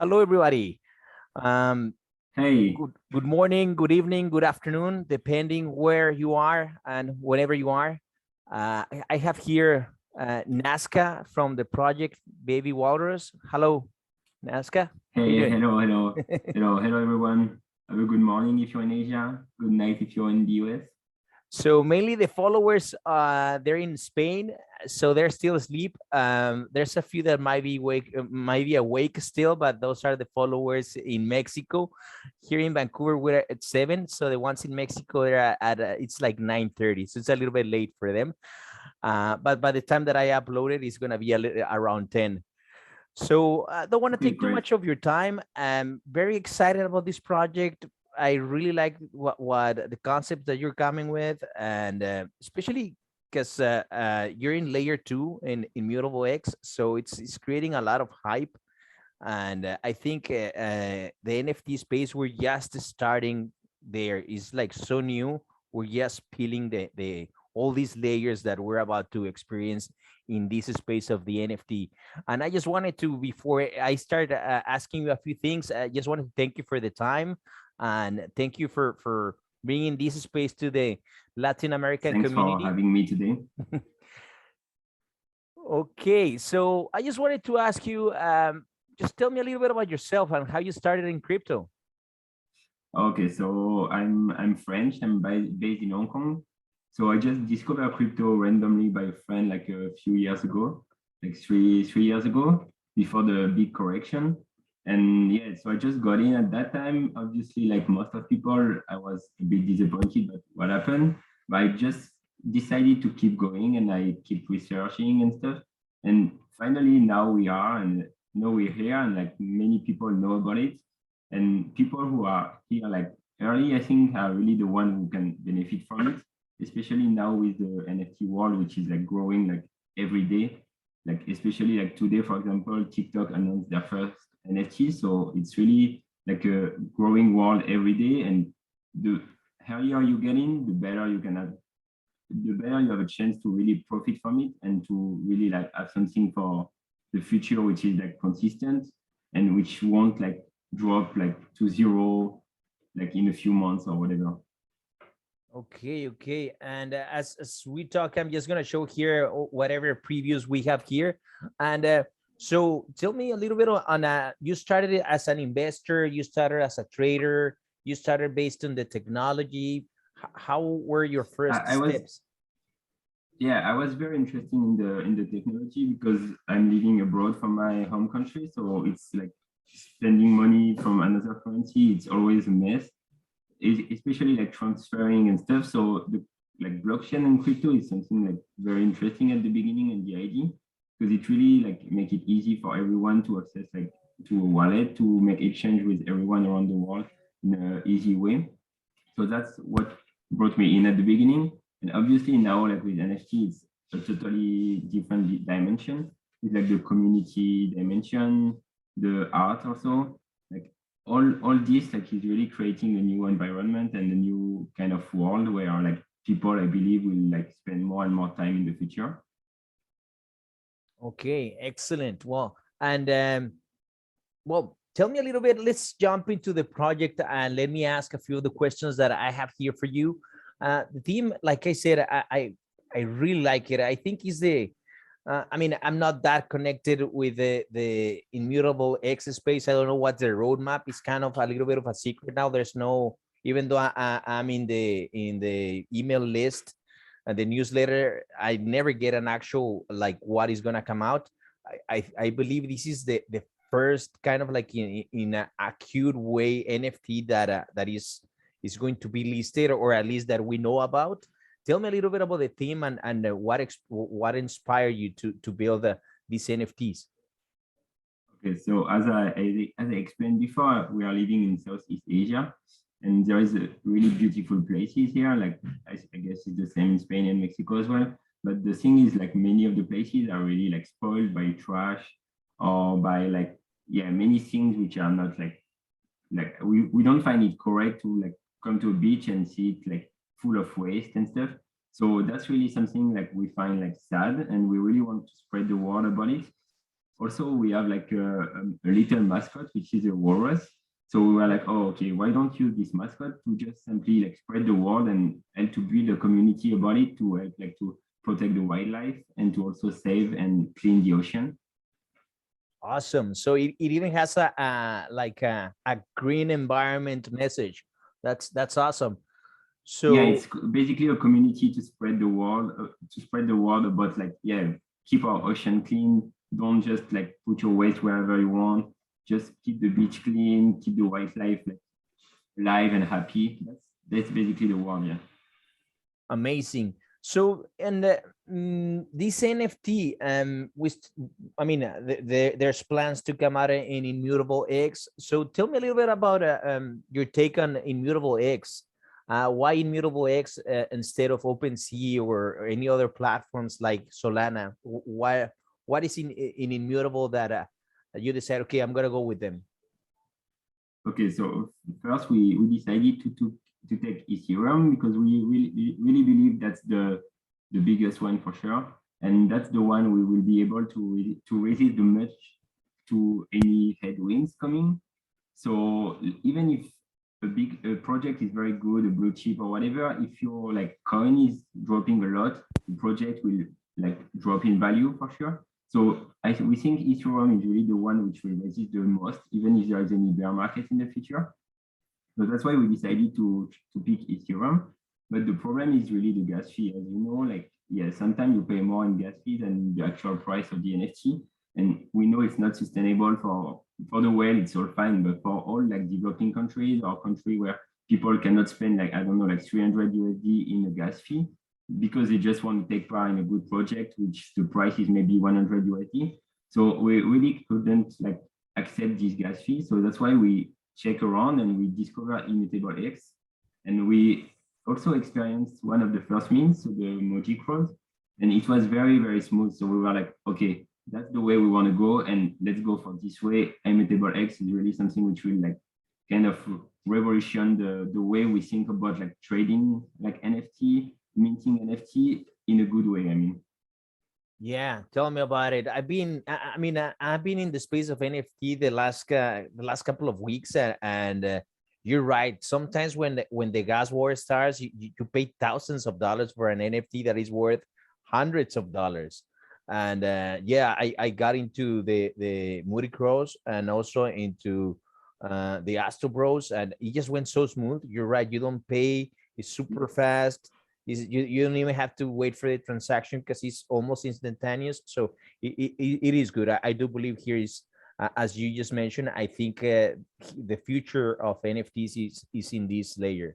Hello, everybody. Um, Hey, good morning, good evening, good afternoon, depending where you are and whenever you are. I have here Naskaa from the project Baby Walrus. Hello, Naskaa. How you hey, doing? hello, everyone. Have a good morning if you're in Asia. Good night if you're in the US. So mainly the followers, they're in Spain, so they're still asleep. There's a few that might be awake still, but those are the followers in Mexico. Here in Vancouver, we're at 7, so the ones in Mexico they're at it's like 9:30, so it's a little bit late for them. But by the time that I upload it, it's gonna be around 10. So I don't want to Okay, take too great. much of your time. I'm very excited about this project. I really like what the concept that you're coming with, and especially because you're in layer 2 in Immutable X, so it's creating a lot of hype. And I think the NFT space we're just starting there is like so new. We're just peeling the all these layers that we're about to experience in this space of the NFT. And I just wanted to, before I start asking you a few things, I just wanted to thank you for the time and thank you for bringing this space to the Latin American Thanks for community. having me today. Okay, so I just wanted to ask you, just tell me a little bit about yourself and how you started in crypto. Okay, so I'm French. I'm based in Hong Kong. So I just discovered crypto randomly by a friend like a few years ago, like three years ago, before the big correction. And yeah, so I just got in at that time. Obviously, like most of people, I was a bit disappointed by what happened, but I just decided to keep going and I keep researching and stuff. And finally, now we are, and now we're here, and like many people know about it. And people who are here like early, I think, are really the one who can benefit from it, especially now with the NFT world, which is like growing like every day. Like especially like today, for example, TikTok announced their first NFT. So it's really like a growing world every day. And the earlier you get in, the better you have a chance to really profit from it and to really like have something for the future, which is like consistent and which won't like drop like to zero like in a few months or whatever. Okay, okay. And as we talk, I'm just gonna show here whatever previews we have here. And so tell me a little bit on you started it as an investor, you started as a trader, you started based on the technology. How were your first I was steps? Yeah, I was very interested in the technology because I'm living abroad from my home country. So it's like spending money from another currency, it's always a mess, especially like transferring and stuff. So the like blockchain and crypto is something like very interesting at the beginning and the idea because it really like make it easy for everyone to access like to a wallet to make exchange with everyone around the world in an easy way. So that's what brought me in at the beginning. And obviously now, like with NFT, it's a totally different dimension. It's like the community dimension, the art also. Like all this like is really creating a new environment and a new kind of world where like people I believe will like spend more and more time in the future. Okay, excellent. Well, and well, tell me a little bit. Let's jump into the project and let me ask a few of the questions that I have here for you. The theme, like I said, I really like it. I think is the I mean, I'm not that connected with the immutable X space. I don't know what the roadmap is. Kind of a little bit of a secret now. There's no, even though I'm in the email list and the newsletter, I never get an actual like what is gonna come out. I believe this is the first kind of like in a acute way NFT that that is going to be listed, or at least that we know about. Tell me a little bit about the theme and what inspired you to build these NFTs. Okay, so as I explained before, we are living in Southeast Asia, and there is a really beautiful places here. Like I guess it's the same in Spain and Mexico as well. But the thing is, like many of the places are really like spoiled by trash or by like yeah many things which are not like we don't find it correct to like come to a beach and see it like full of waste and stuff. So that's really something like we find like sad, and we really want to spread the word about it. also we have like a little mascot, which is a walrus. So we were like, oh, okay, why don't use this mascot to just simply like spread the word and to build a community about it to help like to protect the wildlife and to also save and clean the ocean. Awesome. So it even has a green environment message. That's awesome. Yeah, So it's basically a community to spread the word about like, yeah, keep our ocean clean. Don't just like put your waste wherever you want. Just keep the beach clean, keep the wildlife like alive and happy. That's basically the word, yeah. amazing. So and this NFT, I mean, there's plans to come out in immutable eggs. So tell me a little bit about your take on immutable eggs. Why immutable eggs instead of OpenSea or any other platforms like Solana? Why? What is in immutable that you decide? Okay, I'm gonna go with them. Okay, so first we decided to take Ethereum because we really believe that's the biggest one for sure, and that's the one we will be able to resist the much to any headwinds coming. So even if a project is very good, a blue chip or whatever, if your like coin is dropping a lot, the project will like drop in value for sure. So we think Ethereum is really the one which will resist the most, even if there is any bear market in the future. So that's why we decided to pick Ethereum. But the problem is really the gas fee. As you know, like, yeah, sometimes you pay more in gas fees than the actual price of the NFT. And we know it's not sustainable for the whale, it's all fine. But for all like developing countries or country where people cannot spend like, I don't know, like 300 USD in a gas fee because they just want to take part in a good project, which the price is maybe 100 USD. So we really couldn't like accept this gas fee. So that's why we check around and we discover immutable X. And we also experienced one of the first means, so the Moji crawls, and it was very, very smooth. So we were like, okay, that's the way we want to go, and let's go for this way. Immutable X is really something which will like kind of revolution the way we think about like trading, like NFT, minting NFT in a good way. I mean. Yeah, tell me about it. I've been in the space of NFT the last couple of weeks, and you're right. Sometimes when the gas war starts, you pay thousands of dollars for an NFT that is worth hundreds of dollars. And yeah, I got into the Moody Crows and also into the Astro Bros, and it just went so smooth. You're right. You don't pay. It's super fast. You don't even have to wait for the transaction because it's almost instantaneous. So it is good. I do believe here is, as you just mentioned, I think the future of NFTs is in this layer.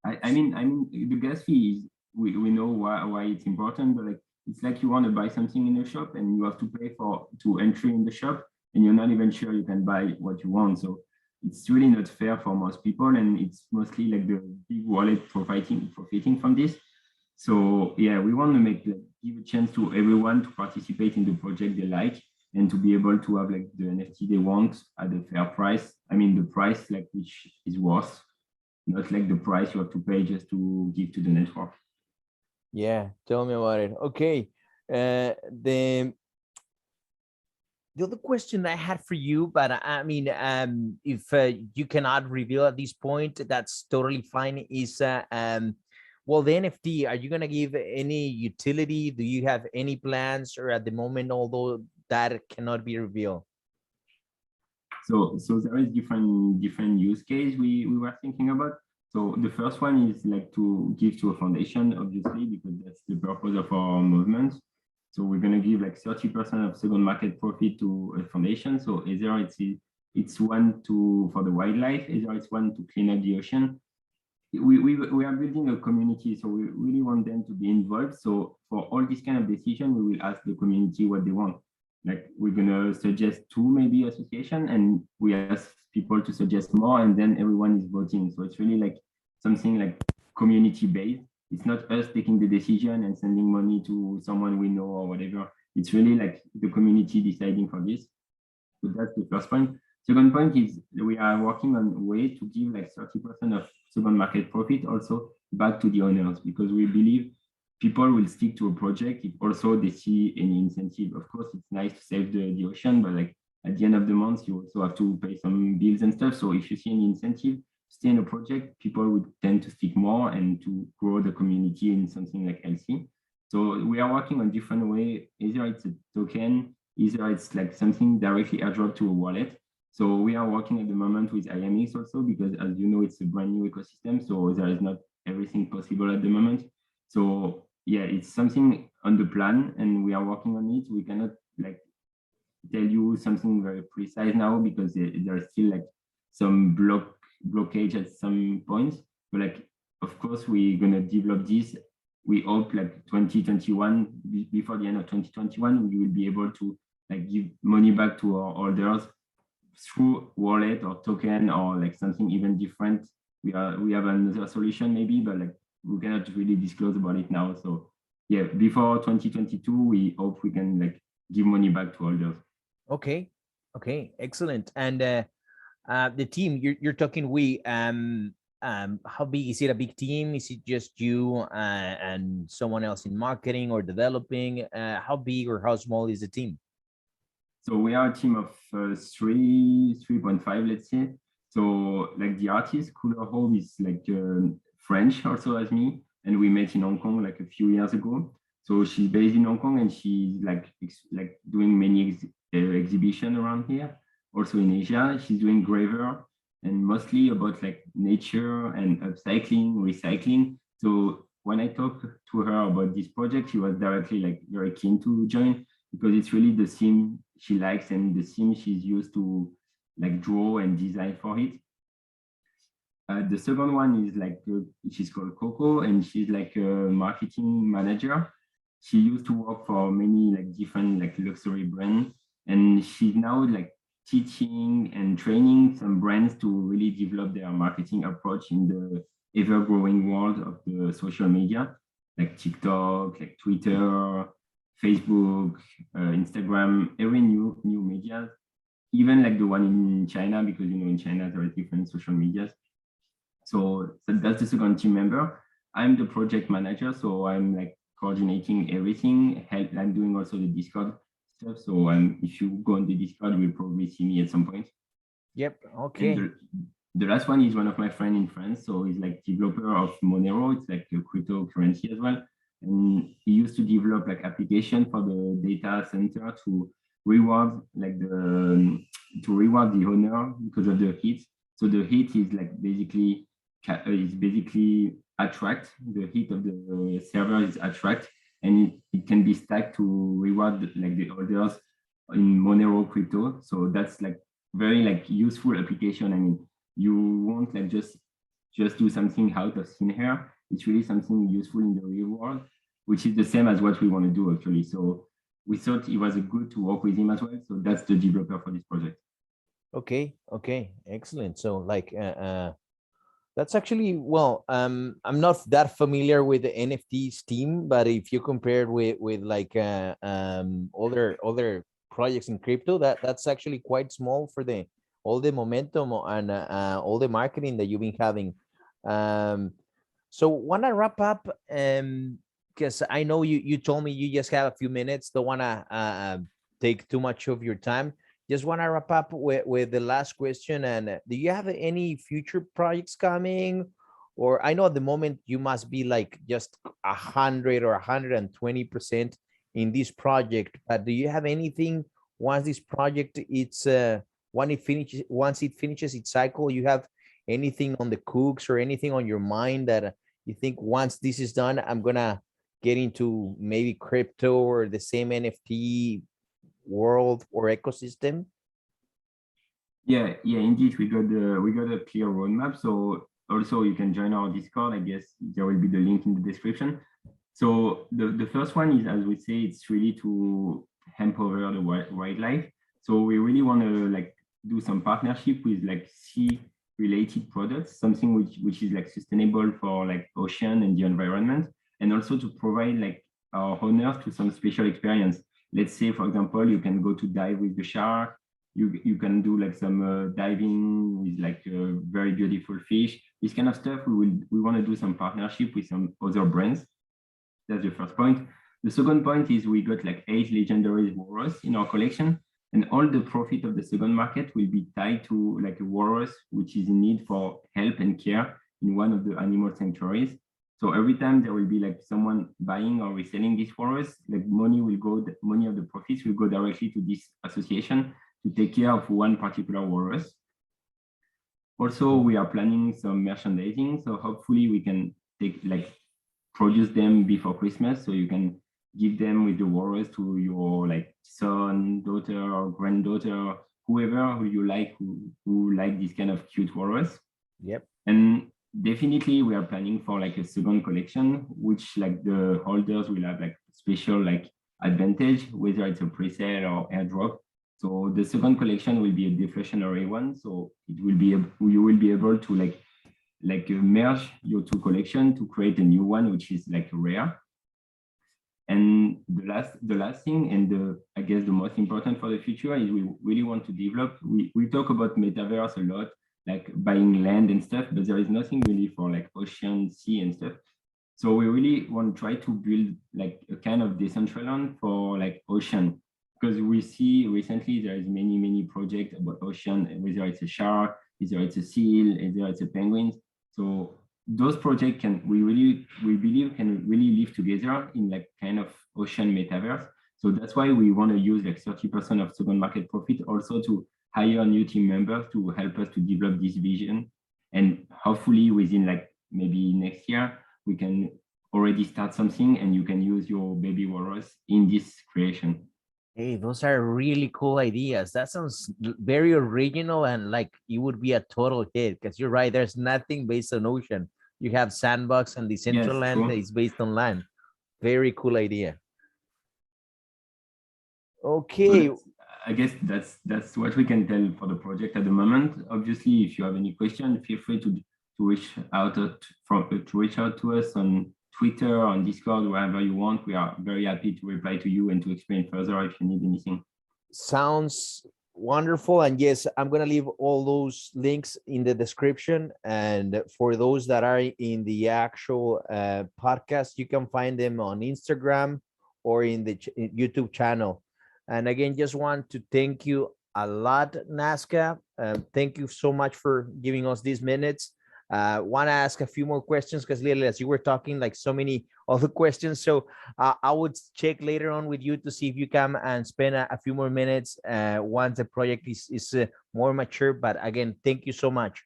I mean, the gas fee is, we know why it's important, but like, it's like you want to buy something in a shop and you have to pay to entry in the shop and you're not even sure you can buy what you want. So it's really not fair for most people, and it's mostly like the big wallet profiting from this. So yeah, we want to give a chance to everyone to participate in the project they like and to be able to have like the NFT they want at a fair price. I mean, the price like which is worth, not like the price you have to pay just to give to the network. Yeah, tell me about it. Okay, the other question I had for you, but I mean, if you cannot reveal at this point, that's totally fine. Well, the NFT, are you gonna give any utility? Do you have any plans, or at the moment, although that cannot be revealed? So there is different use case we were thinking about. So the first one is like to give to a foundation, obviously, because that's the purpose of our movement. So we're going to give like 30% of second market profit to a foundation. So either it's one for the wildlife, either it's one to clean up the ocean. We are building a community, so we really want them to be involved. So for all this kind of decision, we will ask the community what they want. Like we're gonna suggest two maybe association, and we ask people to suggest more, and then everyone is voting. So it's really like something like community based. It's not us taking the decision and sending money to someone we know or whatever. It's really like the community deciding for this. So that's the first point. Second point is we are working on a way to give like 30% of second market profit also back to the owners, because we believe people will stick to a project if also they see any incentive. Of course, it's nice to save the ocean, but like at the end of the month, you also have to pay some bills and stuff. So if you see any incentive to stay in a project, people would tend to stick more and to grow the community in something like healthy. So we are working on different way. Either it's a token, either it's like something directly airdrop to a wallet. So we are working at the moment with IMX also, because as you know, it's a brand new ecosystem. So there is not everything possible at the moment. So yeah, it's something on the plan and we are working on it. We cannot like tell you something very precise now because there's still like some blockage at some points. But like, of course, we're gonna develop this. We hope like 2021, before the end of 2021, we will be able to like give money back to our holders through wallet or token or like something even different. We have another solution maybe, but like we cannot really disclose about it now. So yeah, before 2022, we hope we can like give money back to holders. Okay. Okay. Excellent. And the team you're talking how big is it? A big team? Is it just you and someone else in marketing or developing? How big or how small is the team? So we are a team of 3.5, let's say. So like the artist, Cooler Home is like French also as me. And we met in Hong Kong like a few years ago. So she's based in Hong Kong and she's like doing many exhibitions around here. Also in Asia, she's doing graver and mostly about like nature and upcycling, recycling. So when I talked to her about this project, she was directly like very keen to join because it's really the theme she likes and the theme she's used to like draw and design for it. The second one is like, she's called Coco and she's like a marketing manager. She used to work for many like different like luxury brands and she's now like teaching and training some brands to really develop their marketing approach in the ever-growing world of the social media, like TikTok, like Twitter, Facebook, Instagram, every new media, even like the one in China, because you know in China there are different social medias. So that's the second team member. I'm the project manager, so I'm like coordinating everything. I'm doing also the Discord stuff. So if you go on the Discord, you'll probably see me at some point. Yep. Okay. And the last one is one of my friends in France. So he's like developer of Monero. It's like a cryptocurrency as well. And he used to develop like application for the data center to reward like the owner because of the heat. So the heat is like basically attract, the heat of the server is attract, and it can be stacked to reward like the holders in Monero crypto. So that's like very like useful application. I mean, you won't like just do something out of thin air. It's really something useful in the real world, which is the same as what we want to do actually. So we thought it was good to work with him as well. So that's the developer for this project. Okay. Okay. Excellent. So like, that's actually, well, I'm not that familiar with the NFTs team, but if you compare with like other projects in crypto, that's actually quite small for the all the momentum and all the marketing that you've been having. So want to wrap up, because I know you told me you just have a few minutes. Don't want to take too much of your time. Just want to wrap up with the last question. And do you have any future projects coming? Or I know at the moment you must be like just 100 or 120% in this project, but do you have anything once this project once it finishes its cycle, you have anything on the cooks or anything on your mind that you think once this is done, I'm gonna get into maybe crypto or the same NFT world or ecosystem? Yeah, indeed, we got a clear roadmap. So also you can join our Discord. I guess there will be the link in the description. So the first one is, as we say, it's really to empower the wildlife. So we really want to like do some partnership with like sea related products, something which is like sustainable for like ocean and the environment, and also to provide like our owners to some special experience. Let's say, for example, you can go to dive with the shark. You can do like some diving with like very beautiful fish. This kind of stuff. We want to do some partnership with some other brands. That's the first point. The second point is we got like 8 legendary walrus in our collection, and all the profit of the second market will be tied to like a walrus which is in need for help and care in one of the animal sanctuaries. So every time there will be like someone buying or reselling this walrus, like money of the profits will go directly to this association to take care of one particular walrus. Also, we are planning some merchandising, so hopefully we can produce them before Christmas, so you can give them with the walrus to your like son, daughter, or granddaughter, whoever who you like, who like this kind of cute walrus. Yep. And definitely we are planning for like a second collection, which like the holders will have like special like advantage, whether it's a pre-sale or airdrop. So the second collection will be a deflationary one. So it will be you will be able to like merge your two collections to create a new one, which is like rare. And the last thing, and I guess the most important for the future, is we really want to develop. We talk about metaverse a lot, like buying land and stuff, but there is nothing really for like ocean, sea and stuff. So we really want to try to build like a kind of Decentraland for like ocean, because we see recently there is many projects about ocean, whether it's a shark, whether it's a seal, whether it's a penguin. So those projects we believe can really live together in like kind of ocean metaverse. So that's why we want to use like 30% of second market profit also to hire new team members to help us to develop this vision. And hopefully within like maybe next year, we can already start something and you can use your baby walrus in this creation. Hey, those are really cool ideas. That sounds very original and like it would be a total hit, because you're right. There's nothing based on ocean. You have Sandbox and Decentraland that is based on land. Very cool idea. Okay. So I guess that's what we can tell for the project at the moment. Obviously, if you have any question, feel free to reach out to us on Twitter, on Discord, wherever you want. We are very happy to reply to you and to explain further if you need anything. Sounds wonderful. And yes, I'm going to leave all those links in the description. And for those that are in the actual podcast, you can find them on Instagram or in the YouTube channel. And again, just want to thank you a lot, Naskaa. Thank you so much for giving us these minutes. Want to ask a few more questions because Lily, as you were talking, like so many other questions. So I would check later on with you to see if you come and spend a few more minutes once the project is more mature. But again, thank you so much.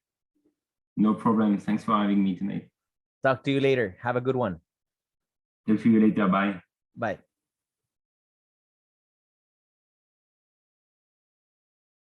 No problem. Thanks for having me tonight. Talk to you later. Have a good one. Talk to you later. Bye. Bye.